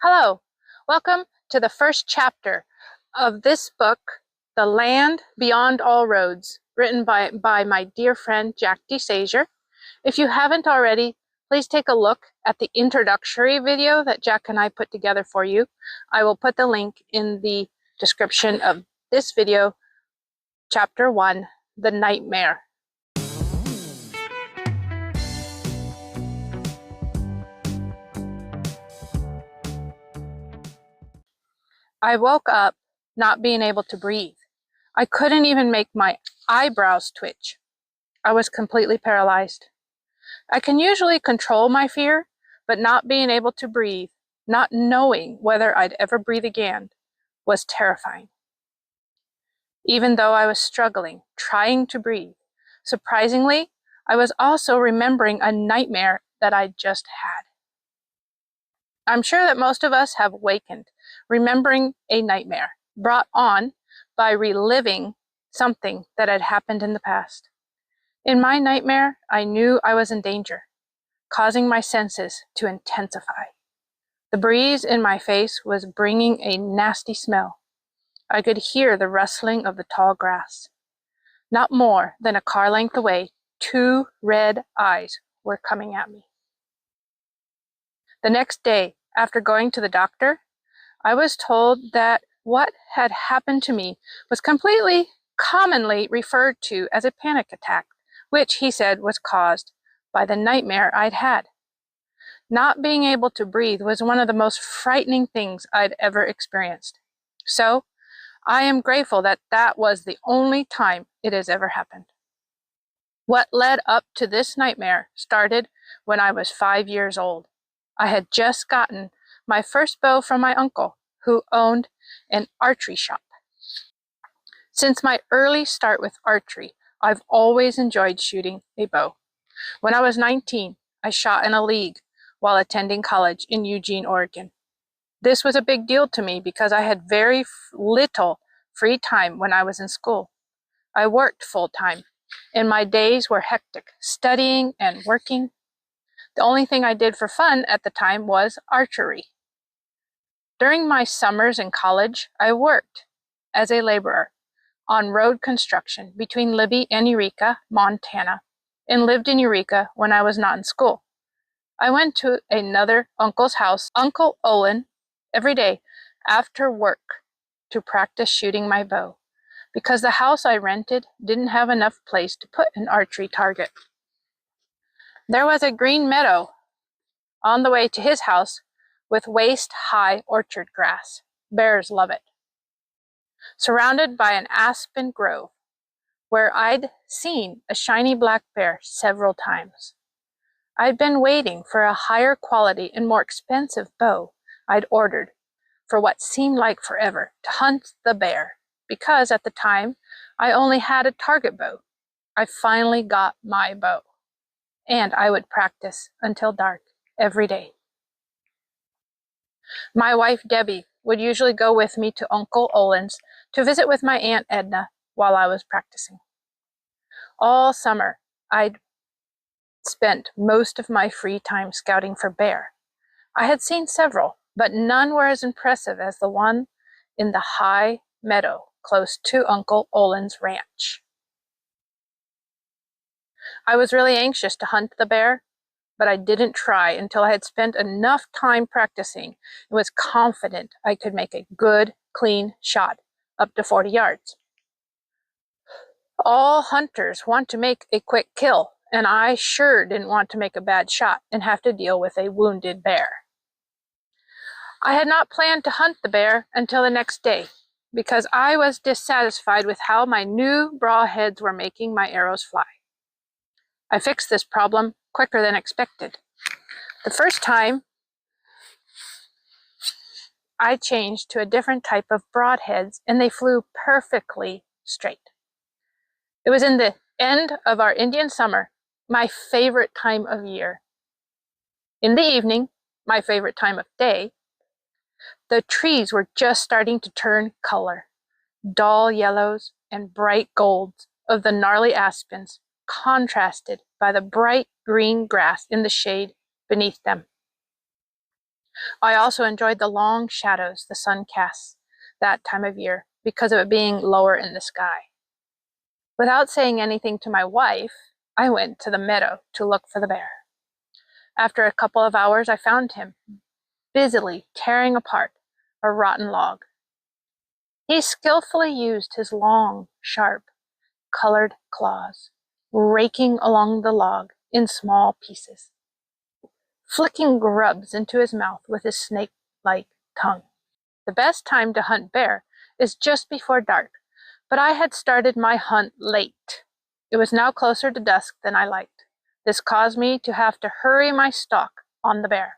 Hello, welcome to the first chapter of this book, The Land Beyond All Roads, written by my dear friend Jack DeShazer. If you haven't already, please take a look at the introductory video that Jack and I put together for you. I will put the link in the description of this video, Chapter 1, The Nightmare. I woke up not being able to breathe. I couldn't even make my eyebrows twitch. I was completely paralyzed. I can usually control my fear, but not being able to breathe, not knowing whether I'd ever breathe again, was terrifying. Even though I was struggling, trying to breathe, surprisingly, I was also remembering a nightmare that I'd just had. I'm sure that most of us have awakened, remembering a nightmare brought on by reliving something that had happened in the past. In my nightmare, I knew I was in danger, causing my senses to intensify. The breeze in my face was bringing a nasty smell. I could hear the rustling of the tall grass. Not more than a car length away, two red eyes were coming at me. The next day, after going to the doctor, I was told that what had happened to me was commonly referred to as a panic attack, which he said was caused by the nightmare I'd had. Not being able to breathe was one of the most frightening things I'd ever experienced. So, I am grateful that that was the only time it has ever happened. What led up to this nightmare started when I was 5 years old. I had just gotten my first bow from my uncle, who owned an archery shop. Since my early start with archery, I've always enjoyed shooting a bow. When I was 19, I shot in a league while attending college in Eugene, Oregon. This was a big deal to me because I had very little free time when I was in school. I worked full-time, and my days were hectic, studying and working. The only thing I did for fun at the time was archery. During my summers in college, I worked as a laborer on road construction between Libby and Eureka, Montana, and lived in Eureka when I was not in school. I went to another uncle's house, Uncle Olin, every day after work to practice shooting my bow, because the house I rented didn't have enough place to put an archery target. There was a green meadow on the way to his house with waist-high orchard grass. Bears love it. Surrounded by an aspen grove, where I'd seen a shiny black bear several times. I'd been waiting for a higher quality and more expensive bow I'd ordered for what seemed like forever to hunt the bear, because at the time I only had a target bow. I finally got my bow, and I would practice until dark every day. My wife Debbie would usually go with me to Uncle Olin's to visit with my Aunt Edna while I was practicing. All summer, I'd spent most of my free time scouting for bear. I had seen several, but none were as impressive as the one in the high meadow close to Uncle Olin's ranch. I was really anxious to hunt the bear, but I didn't try until I had spent enough time practicing and was confident I could make a good, clean shot up to 40 yards. All hunters want to make a quick kill, and I sure didn't want to make a bad shot and have to deal with a wounded bear. I had not planned to hunt the bear until the next day, because I was dissatisfied with how my new broad heads were making my arrows fly. I fixed this problem quicker than expected. The first time, I changed to a different type of broadheads, and they flew perfectly straight. It was in the end of our Indian summer, my favorite time of year. In the evening, my favorite time of day, the trees were just starting to turn color. Dull yellows and bright golds of the gnarly aspens contrasted by the bright green grass in the shade beneath them. I also enjoyed the long shadows the sun casts that time of year because of it being lower in the sky. Without saying anything to my wife, I went to the meadow to look for the bear. After a couple of hours, I found him busily tearing apart a rotten log. He skillfully used his long, sharp, colored claws, raking along the log in small pieces, flicking grubs into his mouth with his snake-like tongue. The best time to hunt bear is just before dark, but I had started my hunt late. It was now closer to dusk than I liked. This caused me to have to hurry my stalk on the bear.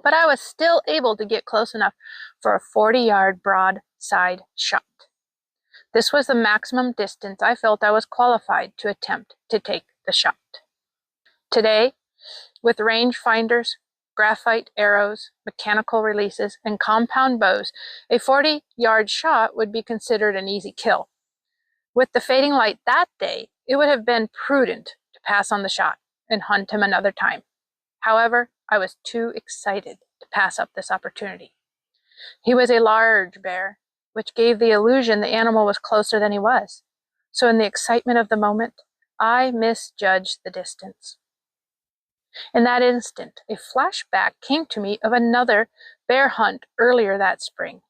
But I was still able to get close enough for a 40-yard broadside shot. This was the maximum distance I felt I was qualified to attempt to take the shot. Today, with range finders, graphite arrows, mechanical releases, and compound bows, a 40-yard shot would be considered an easy kill. With the fading light that day, it would have been prudent to pass on the shot and hunt him another time. However, I was too excited to pass up this opportunity. He was a large bear, which gave the illusion the animal was closer than he was. So in the excitement of the moment, I misjudged the distance. In that instant, a flashback came to me of another bear hunt earlier that spring,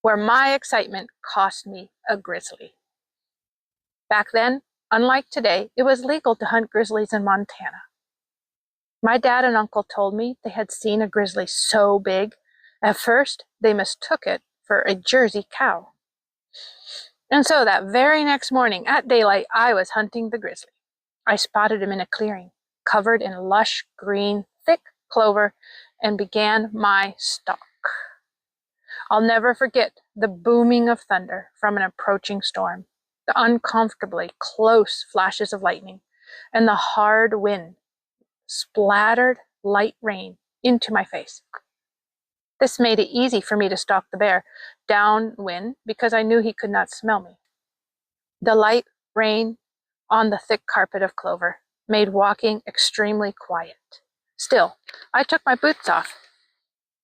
where my excitement cost me a grizzly. Back then, unlike today, it was legal to hunt grizzlies in Montana. My dad and uncle told me they had seen a grizzly so big, at first they mistook it for a Jersey cow. And so that very next morning at daylight, I was hunting the grizzly. I spotted him in a clearing, covered in lush green, thick clover, and began my stalk. I'll never forget the booming of thunder from an approaching storm, the uncomfortably close flashes of lightning, and the hard wind splattered light rain into my face. This made it easy for me to stalk the bear downwind because I knew he could not smell me. The light rain on the thick carpet of clover made walking extremely quiet. Still, I took my boots off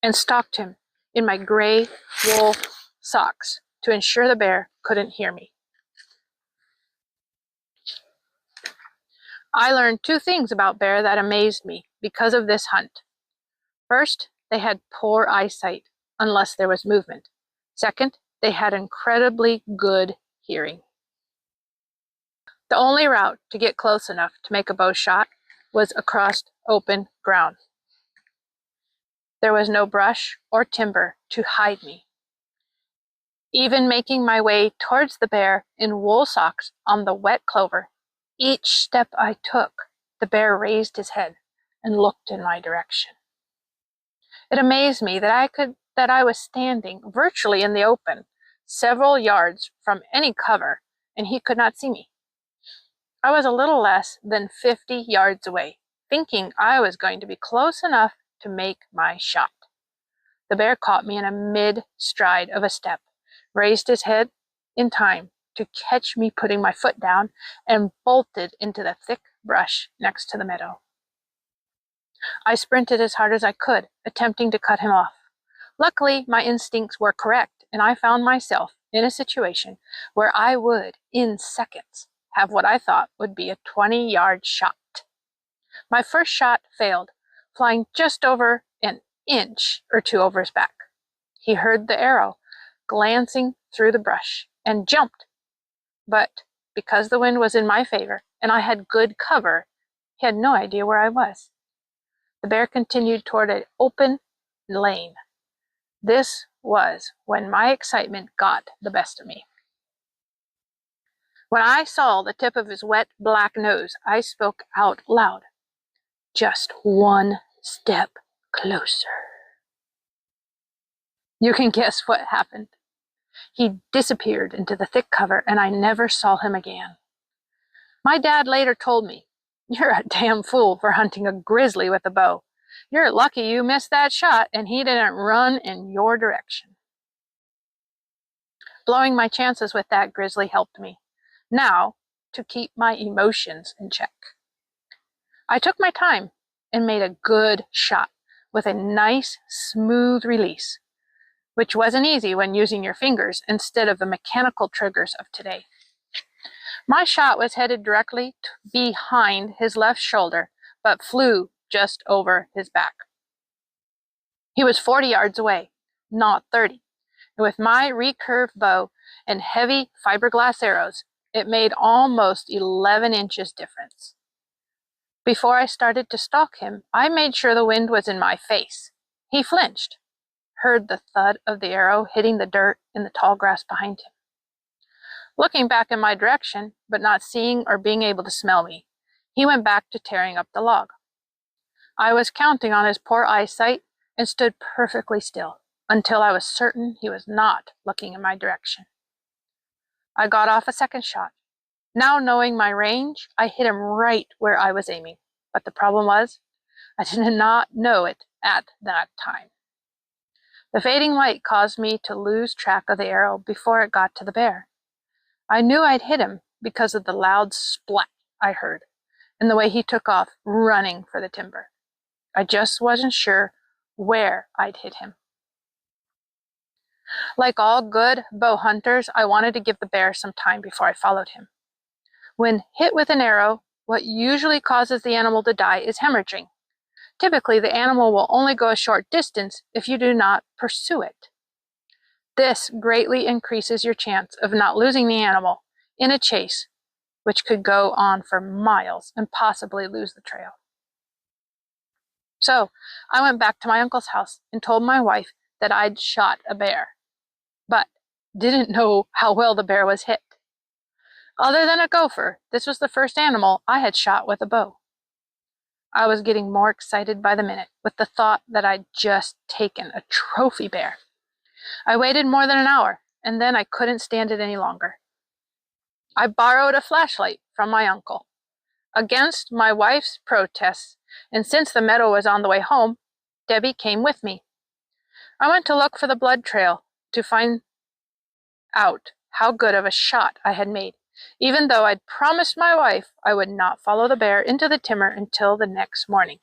and stalked him in my gray wool socks to ensure the bear couldn't hear me. I learned two things about bear that amazed me because of this hunt. First, they had poor eyesight unless there was movement. Second, they had incredibly good hearing. The only route to get close enough to make a bow shot was across open ground. There was no brush or timber to hide me. Even making my way towards the bear in wool socks on the wet clover, each step I took, the bear raised his head and looked in my direction. It amazed me that I was standing virtually in the open, several yards from any cover, and he could not see me. I was a little less than 50 yards away, thinking I was going to be close enough to make my shot. The bear caught me in a mid-stride of a step, raised his head in time to catch me putting my foot down, and bolted into the thick brush next to the meadow. I sprinted as hard as I could, attempting to cut him off. Luckily, my instincts were correct, and I found myself in a situation where I would, in seconds, have what I thought would be a 20-yard shot. My first shot failed, flying just over an inch or two over his back. He heard the arrow glancing through the brush and jumped. But because the wind was in my favor and I had good cover, he had no idea where I was. The bear continued toward an open lane. This was when my excitement got the best of me. When I saw the tip of his wet black nose, I spoke out loud. Just one step closer. You can guess what happened. He disappeared into the thick cover, and I never saw him again. My dad later told me, "You're a damn fool for hunting a grizzly with a bow. You're lucky you missed that shot and he didn't run in your direction." Blowing my chances with that grizzly helped me. Now, to keep my emotions in check. I took my time and made a good shot with a nice, smooth release, which wasn't easy when using your fingers instead of the mechanical triggers of today. My shot was headed directly behind his left shoulder, but flew just over his back. He was 40 yards away, not 30, and with my recurved bow and heavy fiberglass arrows, it made almost 11 inches difference. Before I started to stalk him, I made sure the wind was in my face. He flinched, heard the thud of the arrow hitting the dirt in the tall grass behind him. Looking back in my direction, but not seeing or being able to smell me, he went back to tearing up the log. I was counting on his poor eyesight and stood perfectly still until I was certain he was not looking in my direction. I got off a second shot. Now knowing my range, I hit him right where I was aiming, but the problem was, I did not know it at that time. The fading light caused me to lose track of the arrow before it got to the bear. I knew I'd hit him because of the loud splat I heard and the way he took off running for the timber. I just wasn't sure where I'd hit him. Like all good bow hunters, I wanted to give the bear some time before I followed him. When hit with an arrow, what usually causes the animal to die is hemorrhaging. Typically, the animal will only go a short distance if you do not pursue it. This greatly increases your chance of not losing the animal in a chase, which could go on for miles and possibly lose the trail. So I went back to my uncle's house and told my wife that I'd shot a bear, but didn't know how well the bear was hit. Other than a gopher, this was the first animal I had shot with a bow. I was getting more excited by the minute with the thought that I'd just taken a trophy bear. I waited more than an hour, and then I couldn't stand it any longer. I borrowed a flashlight from my uncle. Against my wife's protests, and since the meadow was on the way home, Debbie came with me. I went to look for the blood trail to find out how good of a shot I had made, even though I'd promised my wife I would not follow the bear into the timber until the next morning.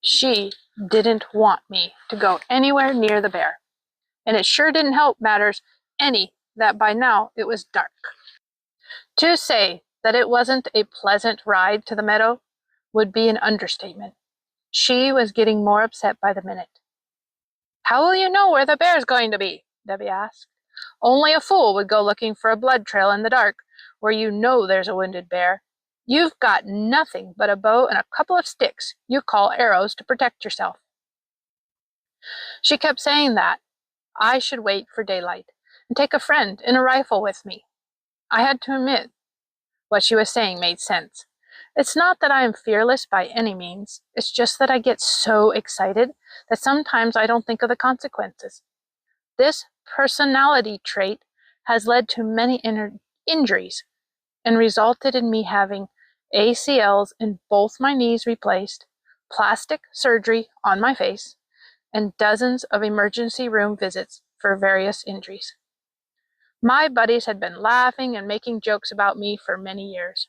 She didn't want me to go anywhere near the bear, and it sure didn't help matters any that by now it was dark. To say that it wasn't a pleasant ride to the meadow would be an understatement. She was getting more upset by the minute. "How will you know where the bear's going to be?" Debbie asked. "Only a fool would go looking for a blood trail in the dark where you know there's a wounded bear. You've got nothing but a bow and a couple of sticks you call arrows to protect yourself." She kept saying that I should wait for daylight and take a friend and a rifle with me. I had to admit what she was saying made sense. It's not that I am fearless by any means. It's just that I get so excited that sometimes I don't think of the consequences. This personality trait has led to many injuries and resulted in me having ACLs in both my knees replaced, plastic surgery on my face, and dozens of emergency room visits for various injuries. My buddies had been laughing and making jokes about me for many years.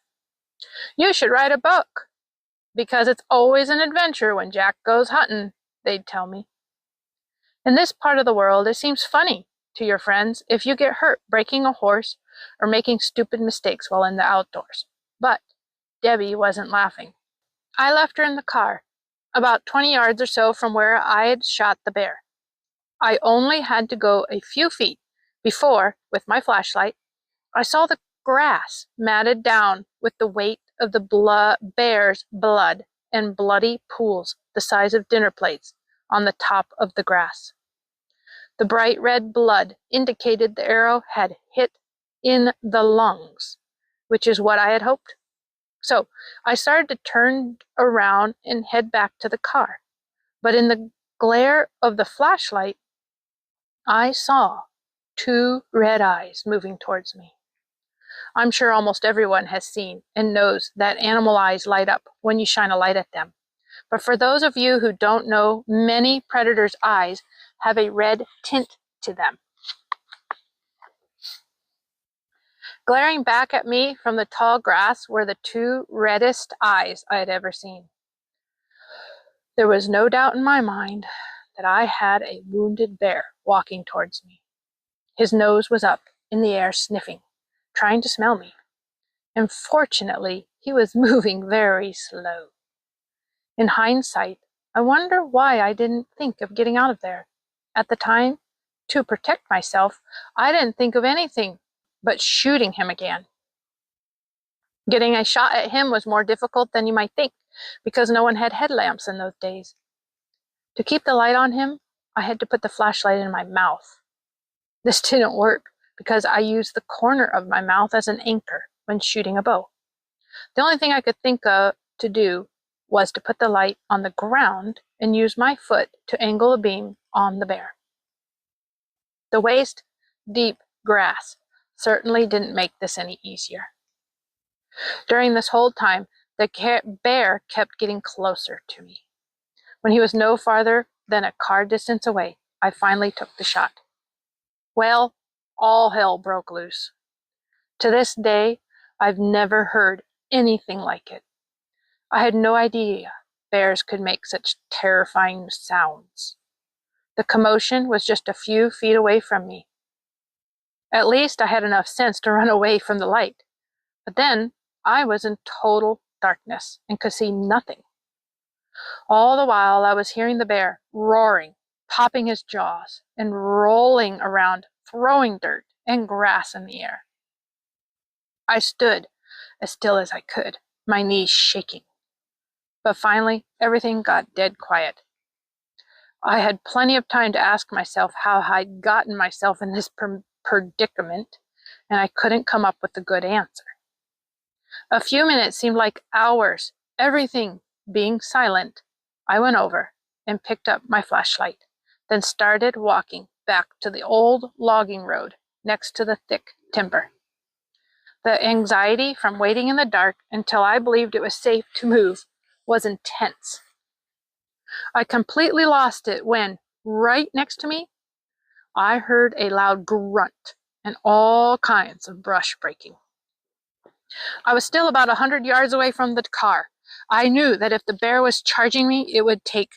"You should write a book, because it's always an adventure when Jack goes hunting," they'd tell me. In this part of the world, it seems funny to your friends if you get hurt breaking a horse or making stupid mistakes while in the outdoors. But Debbie wasn't laughing. I left her in the car, about 20 yards or so from where I had shot the bear. I only had to go a few feet before, with my flashlight, I saw the grass matted down with the weight of the bear's blood and bloody pools the size of dinner plates on the top of the grass. The bright red blood indicated the arrow had hit in the lungs, which is what I had hoped. So I started to turn around and head back to the car. But in the glare of the flashlight, I saw two red eyes moving towards me. I'm sure almost everyone has seen and knows that animal eyes light up when you shine a light at them. But for those of you who don't know, many predators' eyes have a red tint to them. Glaring back at me from the tall grass were the two reddest eyes I had ever seen. There was no doubt in my mind that I had a wounded bear walking towards me. His nose was up in the air, sniffing, trying to smell me. And fortunately, he was moving very slow. In hindsight, I wonder why I didn't think of getting out of there. At the time, to protect myself, I didn't think of anything but shooting him again. Getting a shot at him was more difficult than you might think, because no one had headlamps in those days. To keep the light on him, I had to put the flashlight in my mouth. This didn't work because I used the corner of my mouth as an anchor when shooting a bow. The only thing I could think of to do was to put the light on the ground and use my foot to angle the beam on the bear. The waist-deep grass certainly didn't make this any easier. During this whole time, the bear kept getting closer to me. When he was no farther than a car distance away, I finally took the shot. Well, all hell broke loose. To this day, I've never heard anything like it. I had no idea bears could make such terrifying sounds. The commotion was just a few feet away from me. At least I had enough sense to run away from the light. But then I was in total darkness and could see nothing. All the while I was hearing the bear roaring, popping his jaws, and rolling around, throwing dirt and grass in the air. I stood as still as I could, my knees shaking. But finally, everything got dead quiet. I had plenty of time to ask myself how I'd gotten myself in this predicament, and I couldn't come up with a good answer. A few minutes seemed like hours. Everything being silent, I went over and picked up my flashlight, then started walking back to the old logging road next to the thick timber. The anxiety from waiting in the dark until I believed it was safe to move was intense. I completely lost it when, right next to me, I heard a loud grunt and all kinds of brush breaking. I was still about 100 yards away from the car. I knew that if the bear was charging me, it would take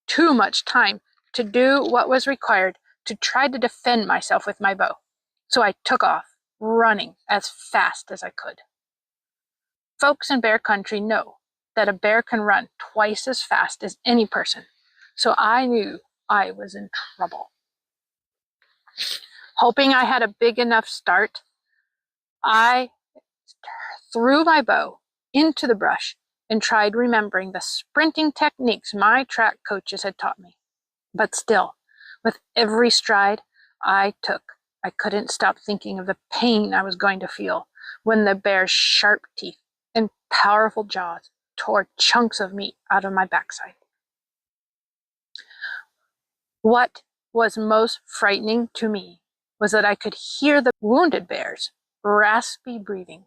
too much time to do what was required to try to defend myself with my bow. So I took off, running as fast as I could. Folks in bear country know that a bear can run twice as fast as any person, so I knew I was in trouble. Hoping I had a big enough start, I threw my bow into the brush and tried remembering the sprinting techniques my track coaches had taught me. But still, with every stride I took, I couldn't stop thinking of the pain I was going to feel when the bear's sharp teeth and powerful jaws tore chunks of meat out of my backside. What was most frightening to me was that I could hear the wounded bear's raspy breathing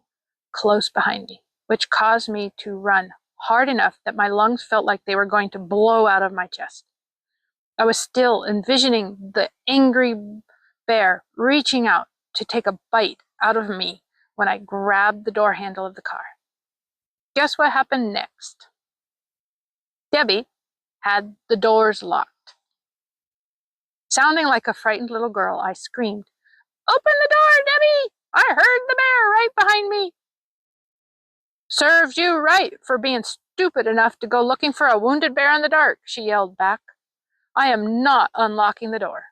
close behind me, which caused me to run hard enough that my lungs felt like they were going to blow out of my chest. I was still envisioning the angry bear reaching out to take a bite out of me when I grabbed the door handle of the car. Guess what happened next? Debbie had the doors locked. Sounding like a frightened little girl, I screamed, "Open the door, Debbie! I heard the bear right behind me." "Serves you right for being stupid enough to go looking for a wounded bear in the dark," she yelled back. "I am not unlocking the door."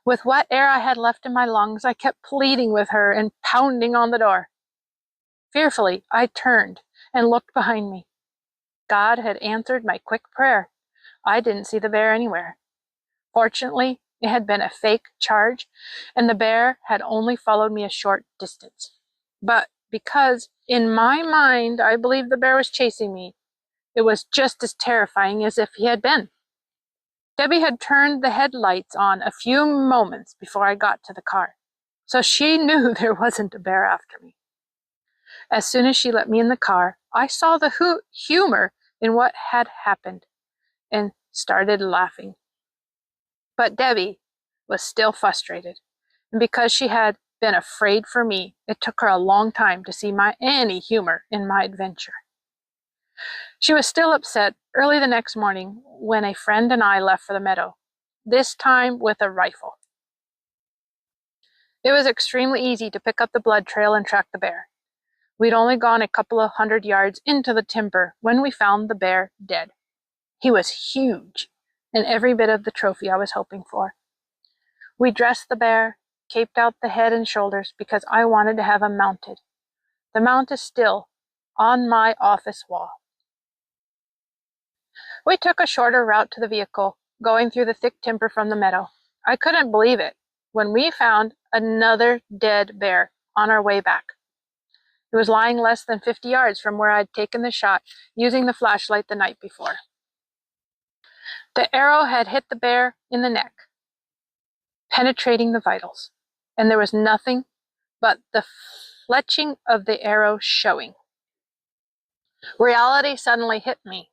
With what air I had left in my lungs, I kept pleading with her and pounding on the door. Fearfully, I turned and looked behind me. God had answered my quick prayer. I didn't see the bear anywhere. Fortunately, it had been a fake charge, and the bear had only followed me a short distance. But because, in my mind, I believed the bear was chasing me, it was just as terrifying as if he had been. Debbie had turned the headlights on a few moments before I got to the car, so she knew there wasn't a bear after me. As soon as she let me in the car, I saw the humor in what had happened and started laughing. But Debbie was still frustrated, and because she had been afraid for me, it took her a long time to see any humor in my adventure. She was still upset early the next morning when a friend and I left for the meadow, this time with a rifle. It was extremely easy to pick up the blood trail and track the bear. We'd only gone a couple of 100 yards into the timber when we found the bear dead. He was huge, and every bit of the trophy I was hoping for. We dressed the bear, caped out the head and shoulders because I wanted to have him mounted. The mount is still on my office wall. We took a shorter route to the vehicle, going through the thick timber from the meadow. I couldn't believe it when we found another dead bear on our way back. It was lying less than 50 yards from where I'd taken the shot using the flashlight the night before. The arrow had hit the bear in the neck, penetrating the vitals, and there was nothing but the fletching of the arrow showing. Reality suddenly hit me.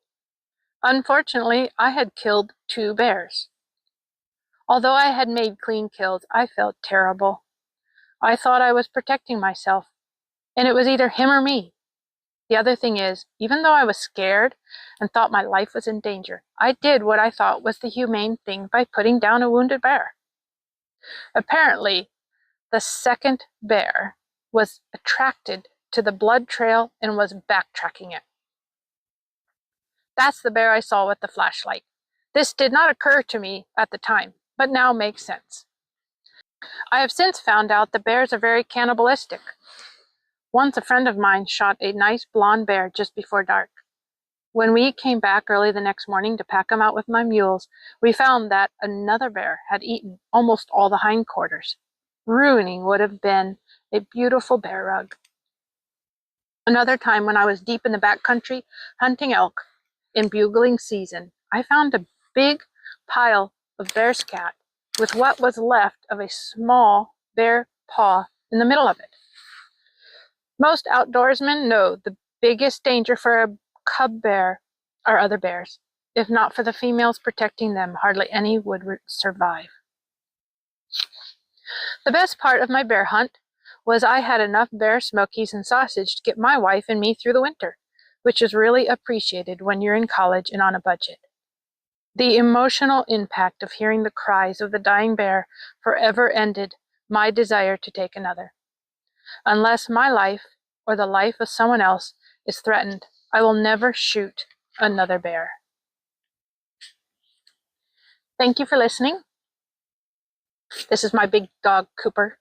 Unfortunately, I had killed 2 bears. Although I had made clean kills, I felt terrible. I thought I was protecting myself, and it was either him or me. The other thing is, even though I was scared and thought my life was in danger, I did what I thought was the humane thing by putting down a wounded bear. Apparently, the second bear was attracted to the blood trail and was backtracking it. That's the bear I saw with the flashlight. This did not occur to me at the time, but now makes sense. I have since found out the bears are very cannibalistic. Once a friend of mine shot a nice blonde bear just before dark. When we came back early the next morning to pack him out with my mules, we found that another bear had eaten almost all the hindquarters, ruining what would have been a beautiful bear rug. Another time when I was deep in the backcountry hunting elk in bugling season, I found a big pile of bear scat with what was left of a small bear paw in the middle of it. Most outdoorsmen know the biggest danger for a cub bear are other bears. If not for the females protecting them, hardly any would survive. The best part of my bear hunt was I had enough bear smokies and sausage to get my wife and me through the winter, which is really appreciated when you're in college and on a budget. The emotional impact of hearing the cries of the dying bear forever ended my desire to take another. Unless my life or the life of someone else is threatened, I will never shoot another bear. Thank you for listening. This is my big dog, Cooper.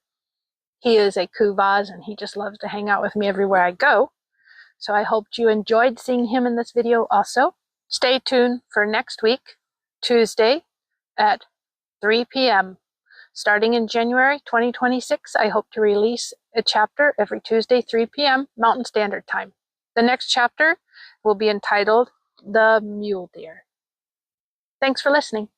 He is a Kuvaz, and he just loves to hang out with me everywhere I go. So I hope you enjoyed seeing him in this video also. Stay tuned for next week, Tuesday at 3 p.m. Starting in January 2026, I hope to release a chapter every Tuesday, 3 p.m. Mountain Standard Time. The next chapter will be entitled The Mule Deer. Thanks for listening.